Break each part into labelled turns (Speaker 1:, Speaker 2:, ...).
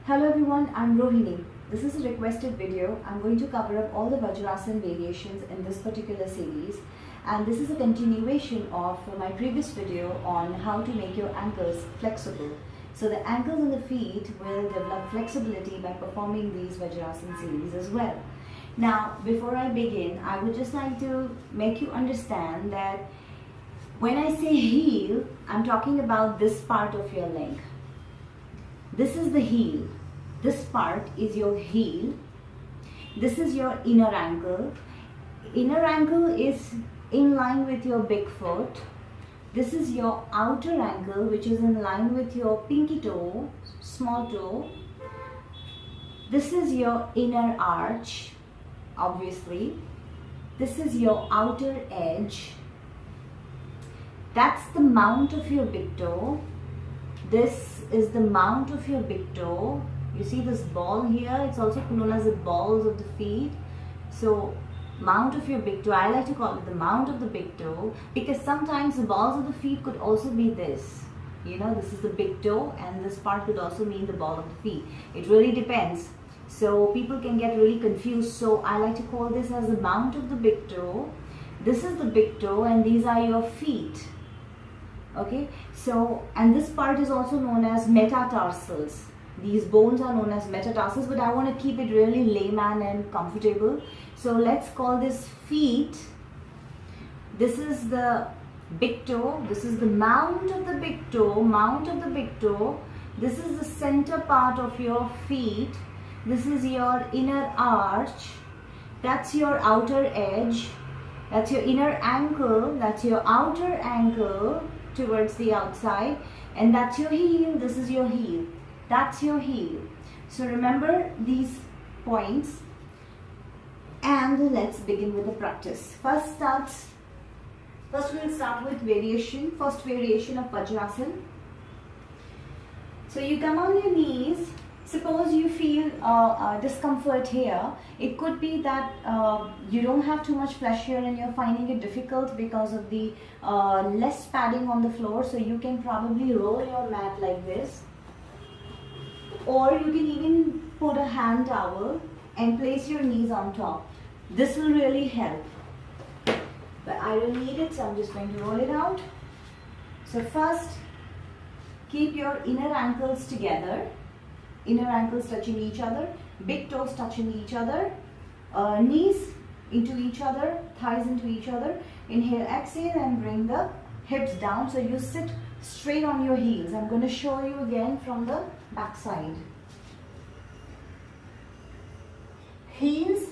Speaker 1: Hello everyone, I'm Rohini. This is a requested video. I'm going to cover up all the Vajrasana variations in this particular series, and this is a continuation of my previous video on how to make your ankles flexible. So the ankles and the feet will develop flexibility by performing these Vajrasana series as well. Now, before I begin, I would just like to make you understand that when I say heel, I'm talking about this part of your leg. This is the heel. This part is your heel. This is your inner ankle. Inner ankle is in line with your big foot. This is your outer ankle, which is in line with your pinky toe, small toe. This is your inner arch, obviously. This is your outer edge. That's the mount of your big toe. This is the mount of your big toe. You see this ball here? It's also known as the balls of the feet. So, mount of your big toe. I like to call it the mount of the big toe because sometimes the balls of the feet could also be this. You know, this is the big toe and this part could also mean the ball of the feet. It really depends. So, people can get really confused. So, I like to call this as the mount of the big toe. This is the big toe and these are your feet. Okay, so, and this part is also known as metatarsals. These bones are known as metatarsals, but I want to keep it really layman and comfortable. So let's call this feet. This is the big toe. This is the mount of the big toe, mount of the big toe. This is the center part of your feet. This is your inner arch. That's your outer edge. That's your inner ankle. That's your outer ankle towards the outside, and that's your heel. This is your heel. That's your heel. So remember these points and let's begin with the practice. First we'll start with variation. First variation of Vajrasana. So you come on your knees. Suppose you feel discomfort here. It could be that you don't have too much pressure and you're finding it difficult because of the less padding on the floor. So you can probably roll your mat like this. Or you can even put a hand towel and place your knees on top. This will really help. But I don't need it, so I'm just going to roll it out. So first, keep your inner ankles together. Inner ankles touching each other, big toes touching each other, knees into each other, thighs into each other. Inhale, exhale and bring the hips down so you sit straight on your heels. I'm going to show you again from the back side. Heels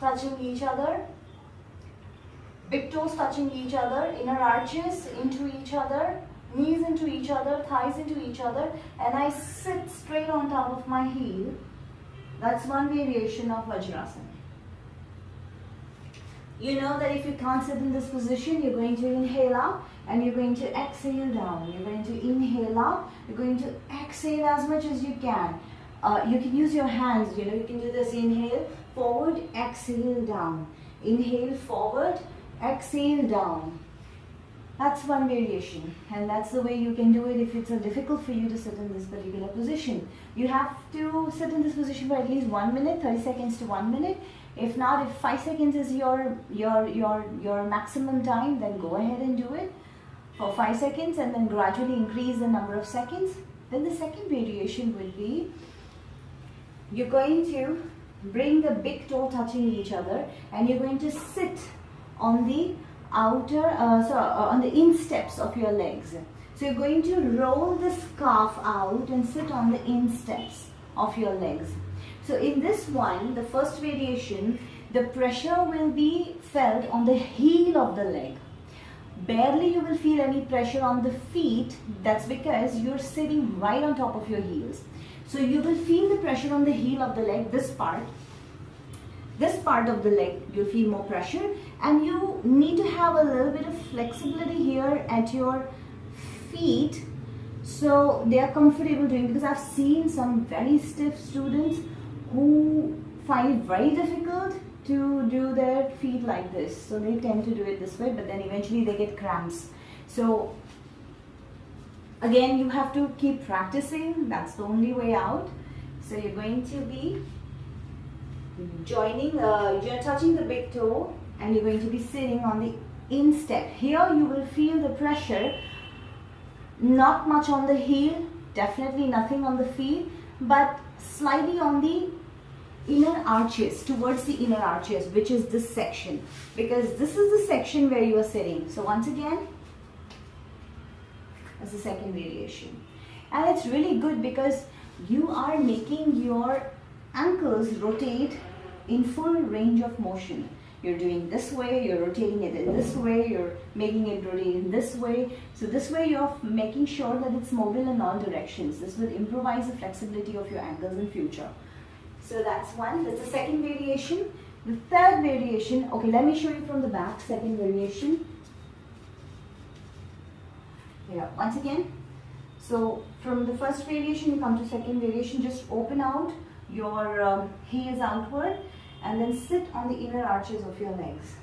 Speaker 1: touching each other, big toes touching each other, inner arches into each other, knees into each other, thighs into each other, and I sit straight on top of my heel. That's one variation of Vajrasana. You know that if you can't sit in this position, you're going to inhale out and you're going to exhale down. You're going to inhale out, you're going to exhale as much as you can. You can use your hands, you know, you can do this. Inhale, forward, exhale, down. Inhale, forward, exhale, down. That's one variation, and that's the way you can do it if it's difficult for you to sit in this particular position. You have to sit in this position for at least 1 minute, 30 seconds to 1 minute. If not, if 5 seconds is your maximum time, then go ahead and do it for 5 seconds and then gradually increase the number of seconds. Then the second variation will be, you're going to bring the big toe touching each other and you're going to sit on the on the insteps of your legs. So you're going to roll this calf out and sit on the insteps of your legs. So in this one, the first variation, the pressure will be felt on the heel of the leg. Barely you will feel any pressure on the feet. That's because you're sitting right on top of your heels. So you will feel the pressure on the heel of the leg, this part. This part of the leg, you'll feel more pressure, and you need to have a little bit of flexibility here at your feet so they are comfortable doing it, because I've seen some very stiff students who find it very difficult to do their feet like this. So they tend to do it this way, but then eventually they get cramps. So Again, you have to keep practicing. That's the only way out. So you're going to be you're touching the big toe and you're going to be sitting on the instep. Here you will feel the pressure, not much on the heel, definitely nothing on the feet, but slightly on the inner arches, towards the inner arches, which is this section, because this is the section where you are sitting. So once again, that's the second variation. And it's really good because you are making your ankles rotate in full range of motion. You're doing this way, you're rotating it in this way, you're making it rotate in this way. So this way you're making sure that it's mobile in all directions. This will improvise the flexibility of your ankles in future. So that's one, that's the second variation. The third variation, okay, let me show you from the back, second variation. Yeah, once again, so from the first variation you come to second variation, just open out your heels outward and then sit on the inner arches of your legs.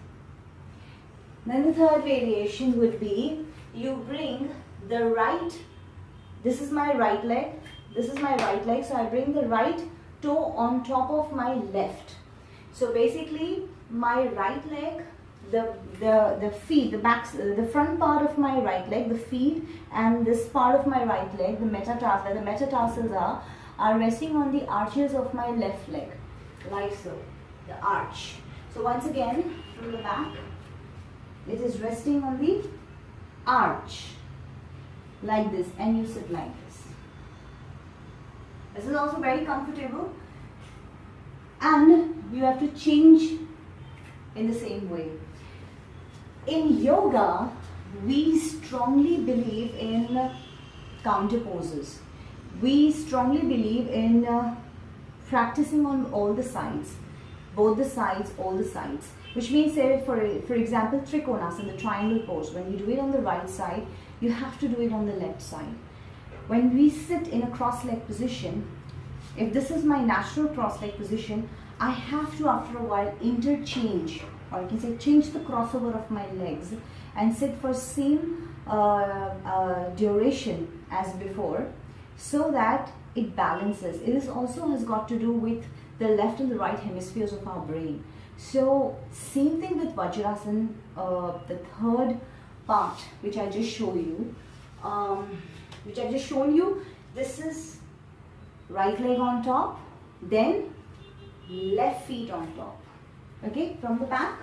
Speaker 1: Then the third variation would be, you bring the right, this is my right leg, this is my right leg, so I bring the right toe on top of my left. So basically my right leg, the feet, the front part of my right leg, the feet and this part of my right leg, the metatarsals are resting on the arches of my left leg, like so, the arch. So once again, from the back, it is resting on the arch, like this, and you sit like this. This is also very comfortable, and you have to change in the same way. In yoga, we strongly believe in counter poses. We strongly believe in practicing on all the sides, both the sides, all the sides. Which means, say for example, Trikonasana, the triangle pose. When you do it on the right side, you have to do it on the left side. When we sit in a cross-leg position, if this is my natural cross-leg position, I have to, after a while, interchange, or I can say change the crossover of my legs and sit for same duration as before, so that it balances. It is also has got to do with the left and the right hemispheres of our brain. So same thing with Vajrasana, the third part which I just showed you, this is right leg on top, then left feet on top. Okay, from the back,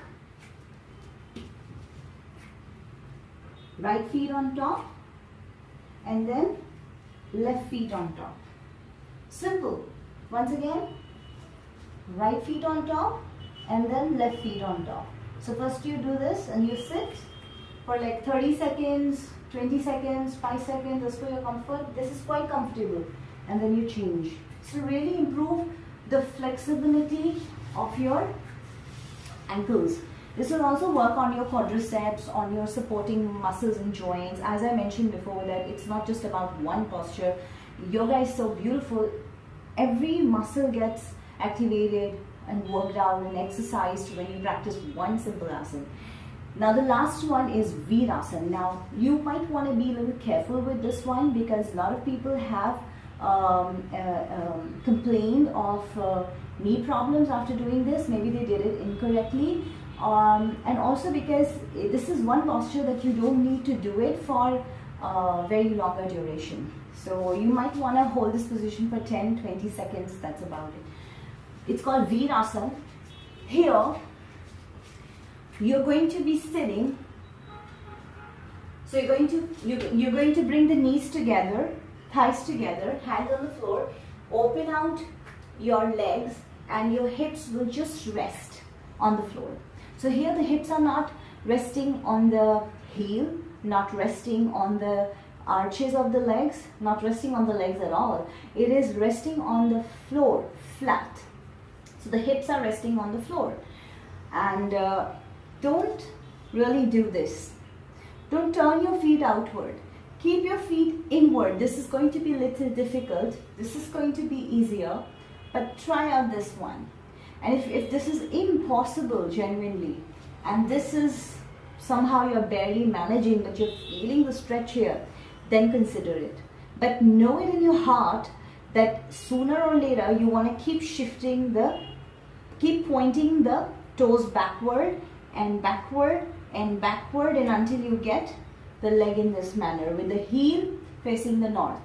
Speaker 1: right feet on top and then left feet on top. Simple. Once again, right feet on top and then left feet on top. So first you do this and you sit for like 30 seconds, 20 seconds, 5 seconds, as per your comfort. This is quite comfortable, and then you change. So really improve the flexibility of your ankles. This will also work on your quadriceps, on your supporting muscles and joints. As I mentioned before, that it's not just about one posture. Yoga is so beautiful. Every muscle gets activated and worked out and exercised when you practice one simple asana. Now the last one is Vajrasana. Now you might want to be a little careful with this one, because a lot of people have complained of knee problems after doing this. Maybe they did it incorrectly, and also because this is one posture that you don't need to do it for very longer duration. So you might want to hold this position for 10-20 seconds. That's about it. It's called Vajrasana. Here you're going to be sitting. So you're going to bring the knees together, thighs together, hands on the floor, open out your legs, and your hips will just rest on the floor. So here the hips are not resting on the heel, not resting on the arches of the legs, not resting on the legs at all. It is resting on the floor, flat. So the hips are resting on the floor. And don't really do this. Don't turn your feet outward. Keep your feet inward. This is going to be a little difficult. This is going to be easier, but try out this one. And if this is impossible genuinely, and this is somehow you're barely managing, but you're feeling the stretch here, then consider it. But know it in your heart that sooner or later you want to keep keep pointing the toes backward and backward and backward, and until you get the leg in this manner with the heel facing the north.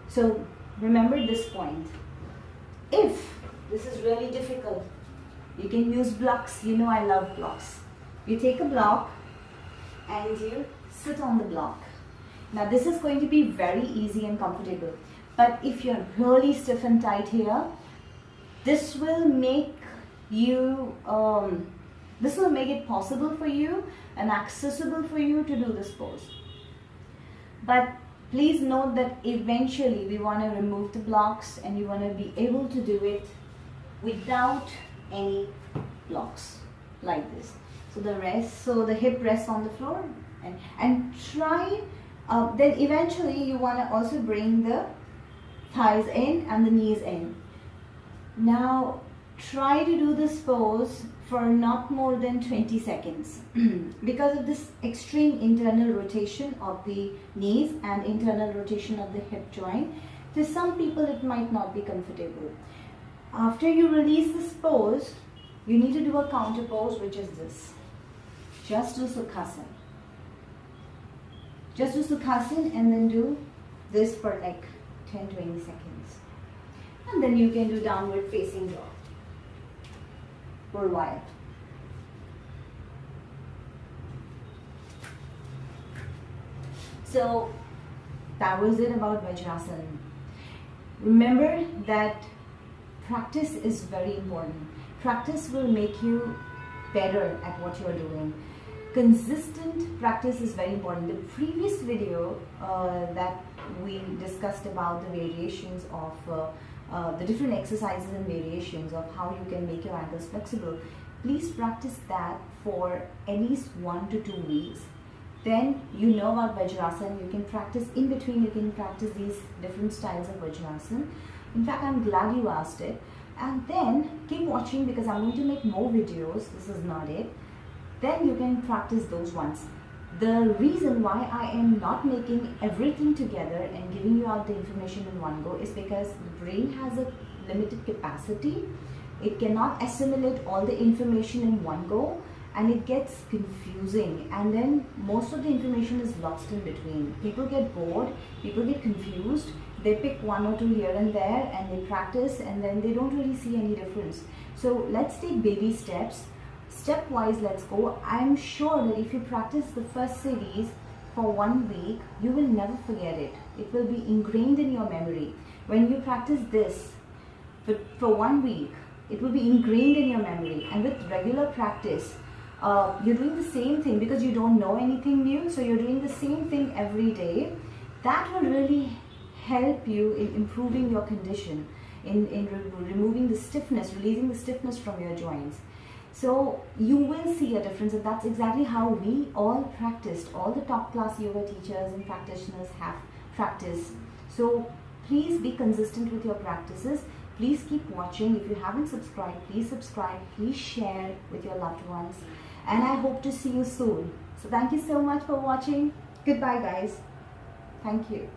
Speaker 1: So remember this point. If this is really difficult, you can use blocks. You know I love blocks. You take a block and you sit on the block. Now this is going to be very easy and comfortable. But if you're really stiff and tight here, this will make it possible for you and accessible for you to do this pose. But please note that eventually we want to remove the blocks and you want to be able to do it without any blocks like this. So the hip rests on the floor and try, then eventually you want to also bring the thighs in and the knees in. Now try to do this pose for not more than 20 seconds because of this extreme internal rotation of the knees and internal rotation of the hip joint. To some people it might not be comfortable. After you release this pose, you need to do a counter pose, which is this. Just do Sukhasana. Just do Sukhasana and then do this for like 10-20 seconds. And then you can do downward facing dog for a while. So that was it about Vajrasana. Remember that practice is very important. Practice will make you better at what you're doing. Consistent practice is very important. The previous video that we discussed about the variations of the different exercises and variations of how you can make your ankles flexible, please practice that for at least 1 to 2 weeks. Then you know about Vajrasana. You can practice in between, you can practice these different styles of Vajrasana. In fact, I'm glad you asked it. And then keep watching because I'm going to make more videos. This is not it. Then you can practice those ones. The reason why I am not making everything together and giving you out the information in one go is because the brain has a limited capacity. It cannot assimilate all the information in one go and it gets confusing, and then most of the information is lost in between. People get bored, people get confused, they pick 1 or 2 here and there and they practice and then they don't really see any difference. So let's take baby steps. Stepwise, let's go. I'm sure that if you practice the first series for 1 week, you will never forget it. It will be ingrained in your memory. When you practice this for 1 week, it will be ingrained in your memory. And with regular practice, you're doing the same thing because you don't know anything new. So you're doing the same thing every day. That will really help you in improving your condition, in removing the stiffness, releasing the stiffness from your joints. So you will see a difference, and that's exactly how we all practiced. All the top class yoga teachers and practitioners have practiced. So please be consistent with your practices. Please keep watching. If you haven't subscribed, please subscribe. Please share with your loved ones. And I hope to see you soon. So thank you so much for watching. Goodbye, guys. Thank you.